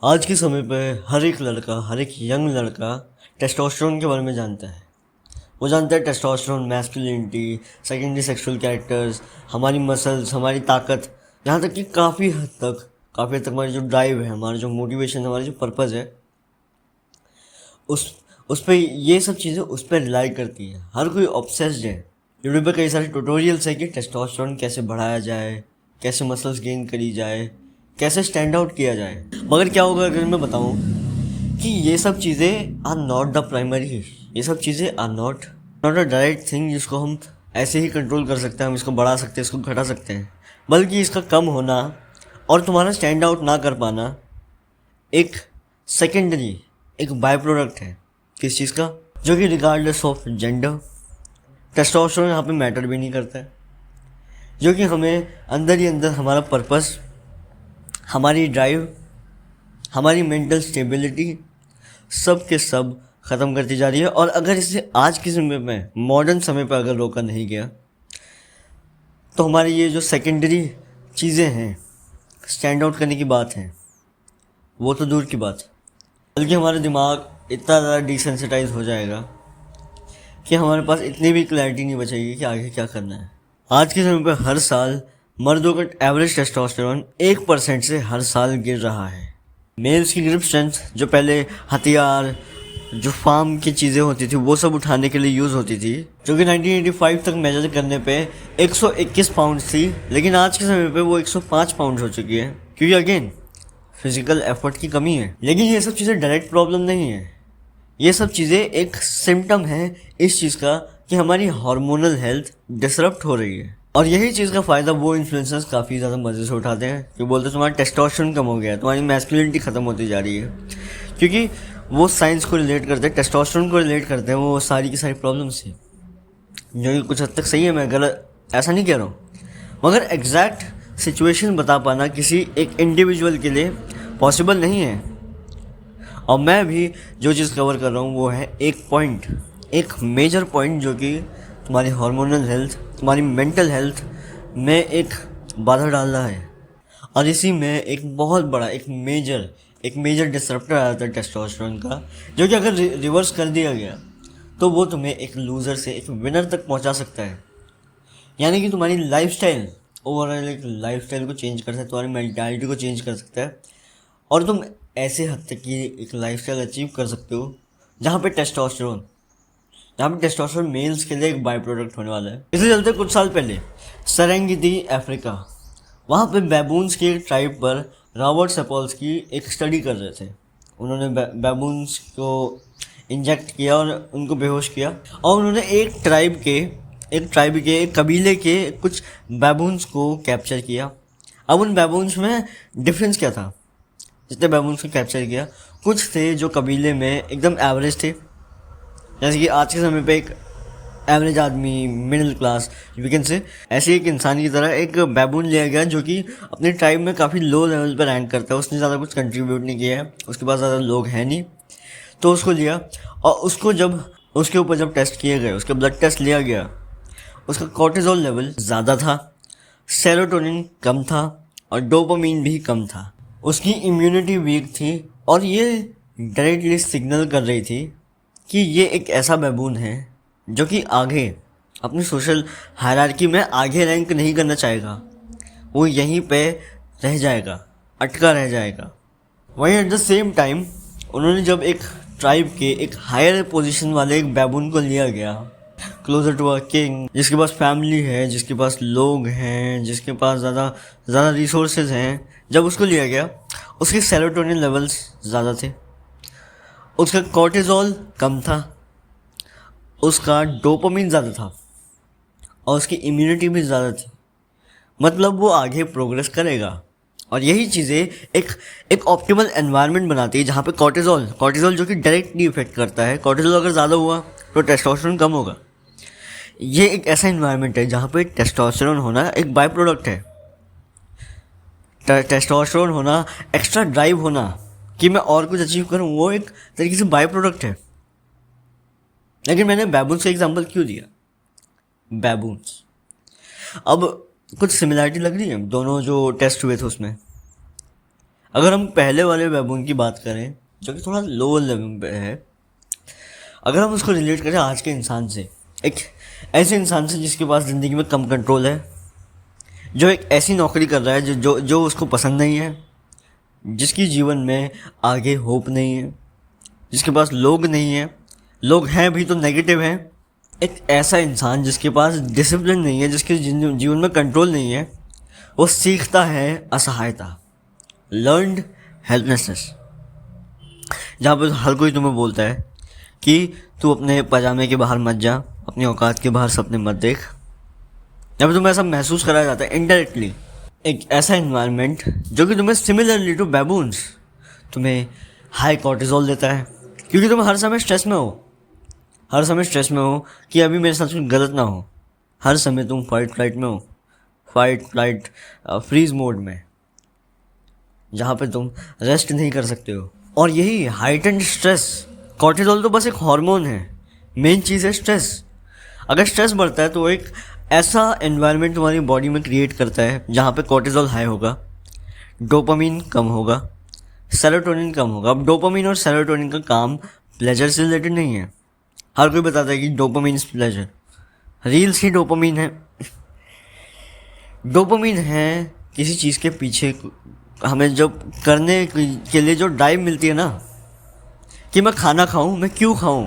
आज के समय पे हर एक लड़का, हर एक यंग लड़का टेस्टोस्टेरोन के बारे में जानता है। वो जानता है testosterone masculinity, secondary sexual characters, हमारी मसल्स, हमारी ताकत, यहाँ तक कि काफ़ी हद तक हमारी जो ड्राइव है, हमारा जो मोटिवेशन, हमारा जो पर्पज़ है, उस उस पर ये सब चीज़ें उस पर रिलाई करती है। हर कोई ऑब्सेस्ड है। यूट्यूब पे कई सारे ट्यूटोरियल्स है कि टेस्टोस्टेरोन कैसे बढ़ाया जाए, कैसे मसल्स गेन करी जाए, कैसे स्टैंड आउट किया जाए। मगर क्या होगा अगर मैं बताऊं कि ये सब चीज़ें आर नॉट द प्राइमरी, ये सब चीज़ें are not a direct thing जिसको हम ऐसे ही कंट्रोल कर सकते हैं, हम इसको बढ़ा सकते हैं, इसको घटा सकते हैं। बल्कि इसका कम होना और तुम्हारा स्टैंड आउट ना कर पाना एक सेकेंडरी, एक बाय प्रोडक्ट है। किस चीज़ का? जो कि रिगार्डलेस ऑफ जेंडर, टेस्टोस्टेरोन यहाँ पे मैटर भी नहीं करता है। जो कि हमें अंदर ही अंदर हमारा पर्पस, हमारी ड्राइव, हमारी मेंटल स्टेबिलिटी सब के सब ख़त्म करती जा रही है। और अगर इसे आज के समय में, मॉडर्न समय पर अगर रोका नहीं गया, तो हमारी ये जो सेकेंडरी चीज़ें हैं, स्टैंड आउट करने की बात है, वो तो दूर की बात, बल्कि हमारा दिमाग इतना ज़्यादा डिसेंसिटाइज हो जाएगा कि हमारे पास इतनी भी क्लैरिटी नहीं बचेगी कि आगे क्या करना है। आज के समय पर हर साल मर्दों का एवरेज टेस्टोस्टेरोन 1% से हर साल गिर रहा है। मेल्स की ग्रिप स्ट्रेंथ, जो पहले हथियार, जो फार्म की चीज़ें होती थी, वो सब उठाने के लिए यूज़ होती थी, जो कि 1985 तक मेजर करने पे 121 पाउंड थी, लेकिन आज के समय पे वो 105 पाउंड हो चुकी है। क्योंकि अगेन फिजिकल एफर्ट की कमी है। लेकिन ये सब चीज़ें डायरेक्ट प्रॉब्लम नहीं है। ये सब चीज़ें एक सिम्टम है इस चीज़ का कि हमारी हार्मोनल हेल्थ डिसरप्ट हो रही है। और यही चीज़ का फ़ायदा वो इन्फ्लुएंसर्स काफ़ी ज़्यादा मज़े से उठाते हैं कि बोलते हैं तुम्हारा टेस्टोस्टेरोन कम हो गया है, तुम्हारी मैस्कुलिनिटी ख़त्म होती जा रही है। क्योंकि वो साइंस को रिलेट करते हैं, टेस्टोस्टेरोन को रिलेट करते हैं वो सारी की सारी प्रॉब्लम से, जो कि कुछ हद तक सही है। मैं गलत ऐसा नहीं कह रहा हूँ, मगर एग्जैक्ट सिचुएशन बता पाना किसी एक इंडिविजुअल के लिए पॉसिबल नहीं है। और मैं भी जो चीज़ कवर कर रहा हूँ वो है एक पॉइंट, एक मेजर पॉइंट, जो कि तुम्हारी हार्मोनल हेल्थ, तुम्हारी मेंटल हेल्थ में एक बाधा डाल रहा है। और इसी में एक बहुत बड़ा, एक मेजर डिसरप्टर आ जाता है टेस्टोस्टेरोन का, जो कि अगर रिवर्स कर दिया गया तो वो तुम्हें एक लूज़र से एक विनर तक पहुंचा सकता है। यानी कि तुम्हारी लाइफस्टाइल, ओवरऑल एक लाइफस्टाइल को चेंज कर सकता है, तुम्हारी मेंटालिटी को चेंज कर सकता है। और तुम ऐसे हद तक की एक लाइफस्टाइल अचीव कर सकते हो जहाँ पे टेस्टोस्टेरोन मेल्स के लिए एक बाय प्रोडक्ट होने वाला है। इसलिए चलते कुछ साल पहले सेरेंगेटी अफ्रीका, वहाँ पे बैबून्स की एक ट्राइब पर रॉबर्ट सपोल्स्की एक स्टडी कर रहे थे। उन्होंने बैबून्स को इंजेक्ट किया और उनको बेहोश किया, और उन्होंने एक कबीले के कुछ बैबून्स को कैप्चर किया। अब उन बैबून्स में डिफरेंस क्या था? जितने बैबून्स को कैप्चर किया, कुछ थे जो कबीले में एकदम एवरेज थे, जैसे कि आज के समय पे एक एवरेज आदमी, middle class we can say, ऐसे एक इंसान की तरह एक बैबून लिया गया जो कि अपनी ट्राइब में काफ़ी लो लेवल पर रैंक करता है। उसने ज़्यादा कुछ कंट्रीब्यूट नहीं किया है, उसके पास ज़्यादा लोग हैं नहीं, तो उसको लिया। और उसको जब उसके ऊपर जब टेस्ट किए गए, उसका ब्लड टेस्ट लिया गया, उसका कॉर्टिजोल लेवल ज़्यादा था, सेरोटोनिन कम था और डोपामीन भी कम था। उसकी इम्यूनिटी वीक थी, और ये डायरेक्टली सिग्नल कर रही थी कि ये एक ऐसा बैबून है जो कि आगे अपनी सोशल हायरार्की में आगे रैंक नहीं करना चाहेगा, वो यहीं पे रह जाएगा, अटका रह जाएगा। वहीं एट द सेम टाइम उन्होंने जब एक ट्राइब के एक हायर पोजीशन वाले एक बैबून को लिया गया, क्लोजर टू अ किंग, जिसके पास फैमिली है, जिसके पास लोग हैं, जिसके पास ज़्यादा रिसोर्सेज हैं, जब उसको लिया गया, उसके सेरोटोनिन लेवल्स ज़्यादा थे, उसका कॉर्टिजोल कम था, उसका डोपामिन ज़्यादा था, और उसकी इम्यूनिटी भी ज़्यादा थी। मतलब वो आगे प्रोग्रेस करेगा। और यही चीज़ें एक ऑप्टिमल एनवायरनमेंट बनाती है जहाँ पे कॉर्टिजोल जो कि डायरेक्टली इफेक्ट करता है। कॉर्टिजोल अगर ज़्यादा हुआ तो टेस्टोस्टेरोन कम होगा। ये एक ऐसा इन्वायरमेंट है जहाँ पे टेस्टोस्टेरोन होना एक बाय प्रोडक्ट है। टेस्टोस्टेरोन होना, एक्स्ट्रा ड्राइव होना कि मैं और कुछ अचीव करूँ, वो एक तरीके से बाय प्रोडक्ट है। लेकिन मैंने बैबून्स का एग्जांपल क्यों दिया? बैबून्स, अब कुछ सिमिलरिटी लग रही है दोनों जो टेस्ट हुए थे उसमें। अगर हम पहले वाले बैबून की बात करें जो कि थोड़ा लोअर लेवल पे है, अगर हम उसको रिलेट करें आज के इंसान से, एक ऐसे इंसान से जिसके पास ज़िंदगी में कम कंट्रोल है, जो एक ऐसी नौकरी कर रहा है जो जो जो उसको पसंद नहीं है, जिसकी जीवन में आगे होप नहीं है, जिसके पास लोग नहीं है, लोग हैं भी तो नेगेटिव हैं, एक ऐसा इंसान जिसके पास डिसिप्लिन नहीं है, जिसके जीवन में कंट्रोल नहीं है, वो सीखता है असहायता, लर्नड हेल्पलेसनेस। जहाँ पर हर कोई तुम्हें बोलता है कि तू अपने पजामे के बाहर मत जा, अपनी औकात के बाहर सपने मत देख, जहाँ पर तुम्हें ऐसा महसूस कराया जाता है इनडायरेक्टली। एक ऐसा इन्वायरमेंट जो कि तुम्हें सिमिलरली टू बैबून्स तुम्हें हाई कॉर्टिजोल देता है, क्योंकि तुम हर समय स्ट्रेस में हो, हर समय स्ट्रेस में हो कि अभी मेरे साथ कुछ गलत ना हो, हर समय तुम फाइट फ्लाइट में हो, फाइट फ्लाइट फ्रीज मोड में, जहाँ पे तुम रेस्ट नहीं कर सकते हो। और यही हाइटेंड स्ट्रेस, कॉर्टिजोल तो बस एक हार्मोन है, मेन चीज़ है स्ट्रेस। अगर स्ट्रेस बढ़ता है तो एक ऐसा एनवायरनमेंट तुम्हारी बॉडी में क्रिएट करता है जहाँ पे कॉर्टिजोल हाई होगा, डोपामिन कम होगा, सेरोटोनिन कम होगा। अब डोपामिन और सेरोटोनिन का काम प्लेजर से रिलेटेड नहीं है। हर कोई बताता है कि dopamine is pleasure, reels he dopamine है। डोपामिन है किसी चीज़ के पीछे हमें जब करने के लिए जो ड्राइव मिलती है ना, कि मैं खाना खाऊं, मैं क्यों खाऊं,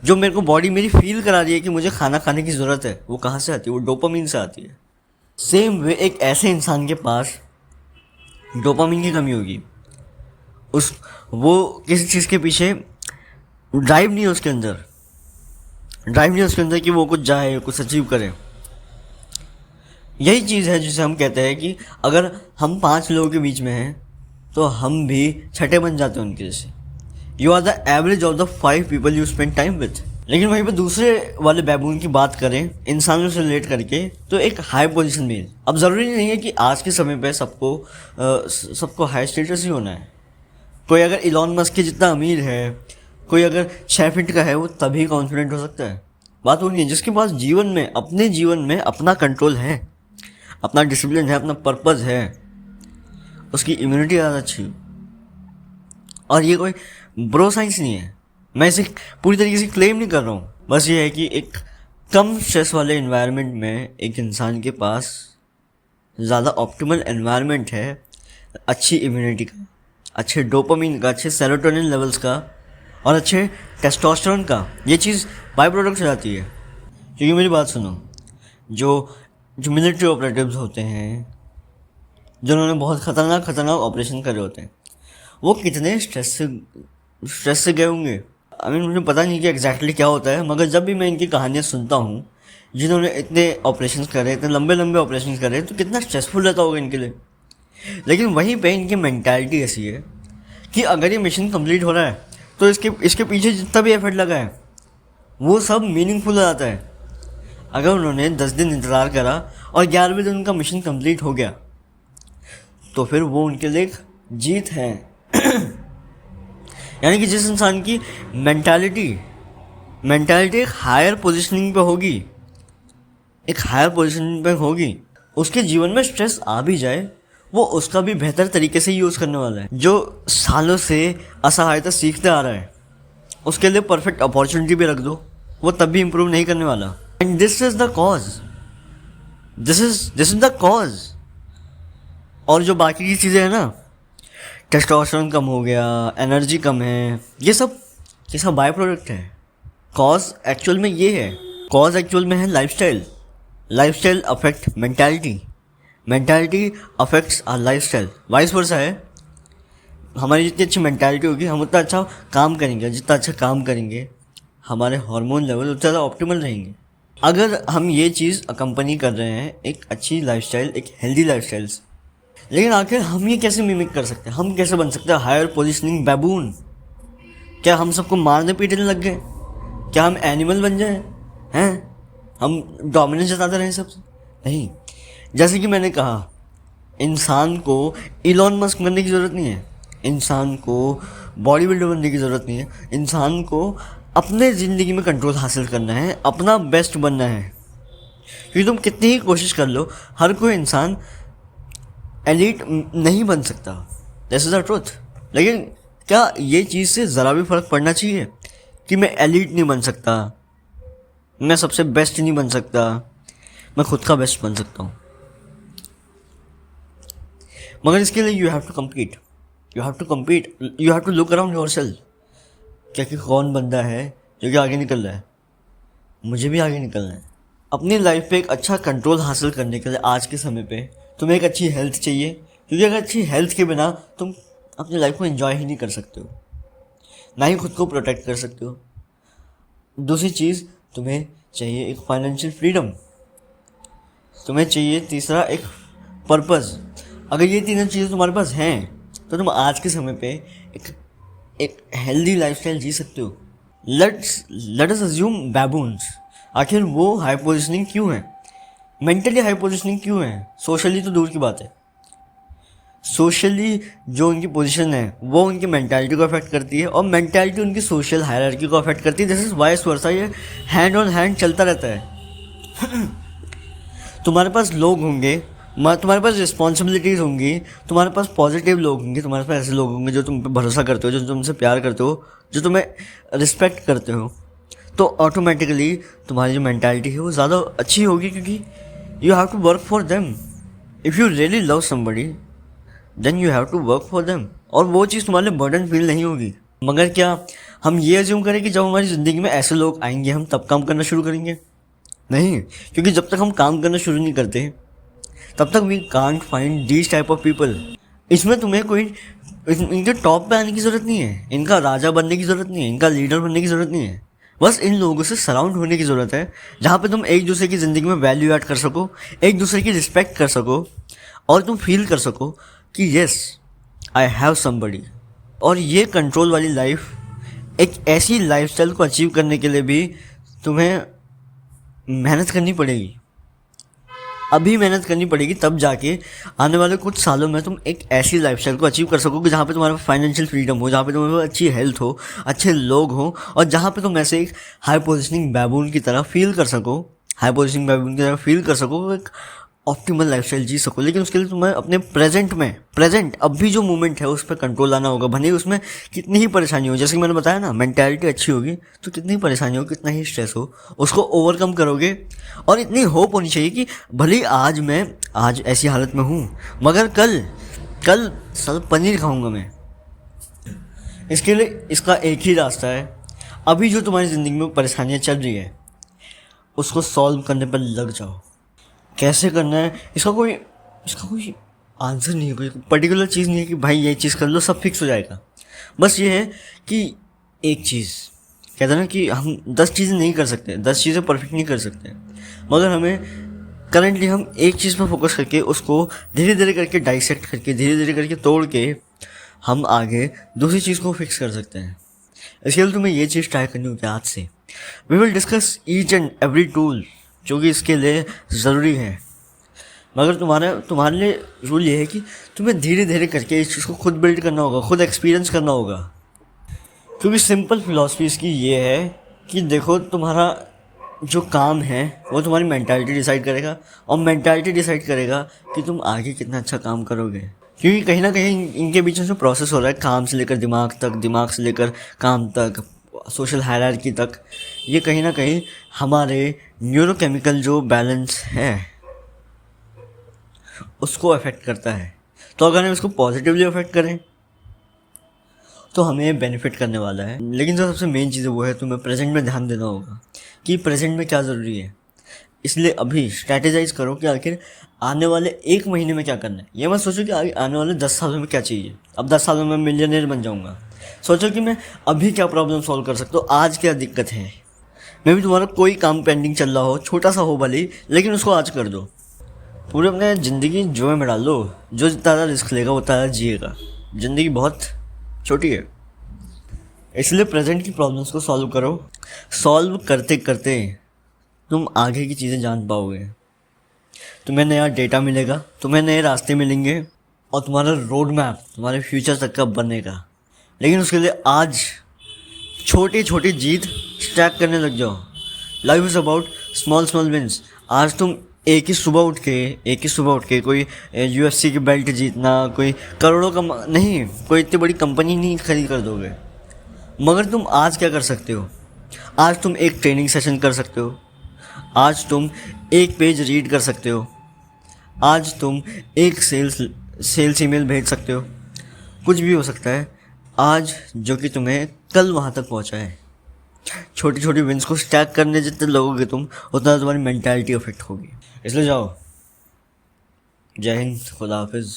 जो मेरे को बॉडी मेरी फील करा रही है कि मुझे खाना खाने की ज़रूरत है, वो कहाँ से आती है? वो डोपामिन से आती है। सेम वे एक ऐसे इंसान के पास डोपामिन की कमी होगी, वो किसी चीज़ के पीछे ड्राइव नहीं है उसके अंदर, ड्राइव नहीं है उसके अंदर कि वो कुछ जाए, कुछ अचीव करे। यही चीज़ है जिसे हम कहते हैं कि अगर हम 5 लोगों के बीच में हैं तो हम भी छठे बन जाते हैं उनके जैसे। You are the average of the 5 people you spend time with. लेकिन वहीं पर दूसरे वाले बैबून की बात करें इंसानों से रिलेट करके, तो एक हाई पोजीशन मेल। अब ज़रूरी नहीं है कि आज के समय पे सबको हाई स्टेटस ही होना है। कोई अगर इलॉन मस्क के जितना अमीर है, कोई अगर 6 फीट का है, वो तभी कॉन्फिडेंट हो सकता है। बात वो नहीं है जिसके पास अपने जीवन में अपना कंट्रोल है, अपना डिसिप्लिन है, अपना पर्पज़ है, उसकी इम्यूनिटी ज़्यादा अच्छी। और ये कोई ब्रो साइंस नहीं है, मैं इसे पूरी तरीके से क्लेम नहीं कर रहा हूँ। बस ये है कि एक कम स्ट्रेस वाले इन्वायरमेंट में एक इंसान के पास ज़्यादा ऑप्टिमल एनवायरनमेंट है अच्छी इम्यूनिटी का, अच्छे डोपामिन का, अच्छे सेरोटोनिन लेवल्स का और अच्छे टेस्टोस्टेरोन का। ये चीज़ बाय प्रोडक्ट हो जाती है। क्योंकि मेरी बात सुनो, जो मिलिट्री ऑपरेटिव्स होते हैं, जिन्होंने बहुत ख़तरनाक ऑपरेशन करे होते हैं, वो कितने स्ट्रेस से गए होंगे। मुझे पता नहीं कि एग्जैक्टली क्या होता है, मगर जब भी मैं इनकी कहानियाँ सुनता हूँ जिन्होंने इतने ऑपरेशंस करे, इतने लंबे ऑपरेशंस करे, तो कितना स्ट्रेसफुल रहता होगा इनके लिए। लेकिन वहीं पे इनकी मेंटालिटी ऐसी है कि अगर ये मिशन कंप्लीट हो रहा है तो इसके पीछे जितना भी एफर्ट लगा है वो सब मीनिंगफुल हो जाता है। अगर उन्होंने 10 दिन इंतज़ार करा और 11वें दिन उनका मिशन कंप्लीट हो गया तो फिर वो उनके लिए एक जीत है। यानी कि जिस इंसान की मेंटालिटी एक हायर पोजीशनिंग पे होगी, उसके जीवन में स्ट्रेस आ भी जाए, वो उसका भी बेहतर तरीके से यूज़ करने वाला है। जो सालों से असहायता सीखते आ रहा है, उसके लिए परफेक्ट अपॉर्चुनिटी भी रख दो, वो तब भी इम्प्रूव नहीं करने वाला। And this is the cause. और जो बाकी की चीज़ें हैं ना, टेस्टोस्टेरोन कम हो गया, एनर्जी कम है, ये सब बाय प्रोडक्ट है। कॉज एक्चुअल में ये है, कॉज एक्चुअल में है lifestyle affect mentality affects our lifestyle. Vice versa है, हमारी जितनी अच्छी मेंटालिटी होगी हम उतना अच्छा काम करेंगे, जितना अच्छा काम करेंगे हमारे हार्मोन लेवल उतना ज़्यादा ऑप्टिमल रहेंगे। अगर हम ये चीज़ अकम्पनी कर रहे हैं एक अच्छी लाइफस्टाइल, एक हेल्दी लाइफस्टाइल से, लेकिन आखिर हम ये कैसे मिमिक कर सकते हैं? हम कैसे बन सकते हैं हायर पोजीशनिंग बैबून? क्या हम सबको मारने पीटने लग गए? क्या हम एनिमल बन जाए हैं? हम डोमिनेंस जताते रहें सबसे? नहीं। जैसे कि मैंने कहा, इंसान को इलॉन मस्क बनने की ज़रूरत नहीं है, इंसान को बॉडी बिल्डर बनने की ज़रूरत नहीं है, इंसान को अपने ज़िंदगी में कंट्रोल हासिल करना है, अपना बेस्ट बनना है। क्योंकि तुम कितनी ही कोशिश कर लो, हर कोई इंसान एलीट नहीं बन सकता। This is the truth. लेकिन क्या ये चीज़ से ज़रा भी फ़र्क पड़ना चाहिए कि मैं एलीट नहीं बन सकता, मैं सबसे बेस्ट नहीं बन सकता, मैं खुद का बेस्ट बन सकता हूँ। मगर इसके लिए you have to compete, you have to compete, you have to look around yourself. क्या कि कौन बंदा है जो कि आगे निकल रहा है, मुझे भी आगे निकलना है। अपनी लाइफ पे एक अच्छा कंट्रोल हासिल करने के लिए आज के समय पे तुम्हें एक अच्छी हेल्थ चाहिए, क्योंकि अगर अच्छी हेल्थ के बिना तुम अपनी लाइफ को एंजॉय ही नहीं कर सकते हो, ना ही खुद को प्रोटेक्ट कर सकते हो। दूसरी चीज़, तुम्हें चाहिए एक फाइनेंशियल फ्रीडम, तुम्हें चाहिए तीसरा एक पर्पस। अगर ये तीनों चीज़ें तुम्हारे पास हैं तो तुम आज के समय पे एक हेल्दी लाइफस्टाइल जी सकते हो। Let us assume baboons. आखिर वो हाई पोजिशनिंग क्यों है, मेंटली हाई पोजिशनिंग क्यों है? सोशली तो दूर की बात है, सोशली जो उनकी पोजीशन है वो उनकी मेंटालिटी को अफेक्ट करती है, और मेंटालिटी उनकी सोशल हायरार्की को अफेक्ट करती है। दिस इज वाइस वर्सा, ये हैंड ऑन हैंड चलता रहता है। तुम्हारे पास लोग होंगे, तुम्हारे पास रिस्पॉन्सिबिलिटीज़ होंगी, तुम्हारे पास पॉजिटिव लोग होंगे, तुम्हारे पास ऐसे लोग होंगे जो तुम पे भरोसा करते हो, जो तुमसे प्यार करते हो, जो तुम्हें रिस्पेक्ट करते हो, तो ऑटोमेटिकली तुम्हारी जो मेंटालिटी है वो ज़्यादा अच्छी होगी, क्योंकि you have to work for them. If you really love somebody then you have to work for them, और वो चीज़ तुम्हारे लिए बर्डन फील नहीं होगी। मगर क्या हम ये अज्यूम करें कि जब हमारी ज़िंदगी में ऐसे लोग आएंगे हम तब काम करना शुरू करेंगे? नहीं, क्योंकि जब तक हम काम करना शुरू नहीं करते तब तक we can't find these type of people. इसमें तुम्हें कोई इनके टॉप पे आने की ज़रूरत नहीं है, इनका राजा बनने की ज़रूरत नहीं है, इनका लीडर बनने की ज़रूरत नहीं है। बस इन लोगों से सराउंड होने की ज़रूरत है, जहाँ पे तुम एक दूसरे की ज़िंदगी में वैल्यू ऐड कर सको, एक दूसरे की रिस्पेक्ट कर सको, और तुम फील कर सको कि येस आई हैव समबडी। और ये कंट्रोल वाली लाइफ, एक ऐसी लाइफस्टाइल को अचीव करने के लिए भी तुम्हें मेहनत करनी पड़ेगी, अभी मेहनत करनी पड़ेगी, तब जाके आने वाले कुछ सालों में तुम एक ऐसी लाइफस्टाइल को अचीव कर सकोगे जहाँ पे तुम्हारे पास फाइनेंशियल फ्रीडम हो, जहाँ पे तुम्हारे पास अच्छी हेल्थ हो, अच्छे लोग हो, और जहाँ पे तुम ऐसे एक हाई पोजिशनिंग बैबून की तरह फील कर सको, एक ऑप्टिमल लाइफस्टाइल जी सको। लेकिन उसके लिए तुम्हें अपने प्रेजेंट अभी जो मोमेंट है उस पर कंट्रोल लाना होगा। भले ही उसमें कितनी ही परेशानी हो, जैसे कि मैंने बताया ना, मेंटालिटी अच्छी होगी तो कितनी ही परेशानी हो, कितना ही स्ट्रेस हो, उसको ओवरकम करोगे। और इतनी होप होनी चाहिए कि भले आज मैं ऐसी हालत में हूँ, मगर कल साला पनीर खाऊंगा मैं। इसके लिए इसका एक ही रास्ता है, अभी जो तुम्हारी ज़िंदगी में परेशानियाँ चल रही है उसको सॉल्व करने पर लग जाओ। कैसे करना है इसका कोई आंसर नहीं है, कोई पर्टिकुलर चीज़ नहीं है कि भाई ये चीज़ कर लो सब फिक्स हो जाएगा। बस ये है कि एक चीज़ कहते हैं ना कि हम 10 चीज़ें नहीं कर सकते, 10 चीज़ें परफेक्ट नहीं कर सकते, मगर हमें करंटली हम एक चीज़ पर फोकस करके उसको धीरे धीरे करके डाइसेक्ट करके, धीरे धीरे करके तोड़ के हम आगे दूसरी चीज़ को फिक्स कर सकते हैं। इसके लिए तुम्हें ये चीज़ ट्राई करनी होगी आज से। We will discuss each and every tool जो कि इसके लिए ज़रूरी है, मगर तुम्हारे लिए रूल ये है कि तुम्हें धीरे धीरे करके इस चीज़ को खुद बिल्ड करना होगा, खुद एक्सपीरियंस करना होगा। क्योंकि सिंपल फिलॉसफी इसकी ये है कि देखो, तुम्हारा जो काम है वो तुम्हारी मेंटालिटी डिसाइड करेगा, और मेंटालिटी डिसाइड करेगा कि तुम आगे कितना अच्छा काम करोगे। क्योंकि कहीं ना कहीं इनके बीच में जो प्रोसेस हो रहा है, काम से लेकर दिमाग तक, दिमाग से लेकर काम तक, सोशल हायरार्की तक, ये कहीं ना कहीं हमारे न्यूरोकेमिकल जो बैलेंस है उसको अफेक्ट करता है। तो अगर हम इसको पॉजिटिवली अफेक्ट करें तो हमें बेनिफिट करने वाला है। लेकिन जो सबसे मेन चीज़ है वो है तुम्हें प्रेजेंट में ध्यान देना होगा कि प्रेजेंट में क्या ज़रूरी है। इसलिए अभी स्ट्रैटेजाइज करो कि आखिर आने वाले 1 महीने में क्या करना है। ये मत सोचो कि आने वाले 10 सालों में क्या चाहिए, अब 10 सालों में मिलियनेयर बन जाऊँगा। सोचो कि मैं अभी क्या प्रॉब्लम सॉल्व कर सकता हूँ, आज क्या दिक्कत है। मे भी तुम्हारा कोई काम पेंडिंग चल रहा हो, छोटा सा हो भले, लेकिन उसको आज कर दो। पूरे अपने ज़िंदगी जो में डाल दो, जो ज़्यादा रिस्क लेगा वो ज़्यादा जिएगा। ज़िंदगी बहुत छोटी है, इसलिए प्रेजेंट की प्रॉब्लम्स को सॉल्व करो। सॉल्व करते करते तुम आगे की चीज़ें जान पाओगे, तुम्हें नया डेटा मिलेगा, तुम्हें नए रास्ते मिलेंगे, और तुम्हारा रोड मैप तुम्हारे फ्यूचर तक का बनेगा। लेकिन उसके लिए आज छोटी जीत स्टैक करने लग जाओ। Life is about small wins. आज तुम एक ही सुबह उठ के कोई UFC की बेल्ट जीतना, कोई करोड़ों का नहीं, कोई इतनी बड़ी कंपनी नहीं खरीद कर दोगे। मगर तुम आज क्या कर सकते हो? आज तुम एक ट्रेनिंग सेशन कर सकते हो, आज तुम एक पेज रीड कर सकते हो, आज तुम एक सेल्स ईमेल भेज सकते हो। कुछ भी हो सकता है आज जो कि तुम्हें कल वहाँ तक पहुँचाए। छोटी छोटी विंस को स्टैक करने जितने लगोगे तुम, उतना तुम्हारी मेंटालिटी अफेक्ट होगी। इसलिए जाओ। जय हिंद, खुदा हाफिज़।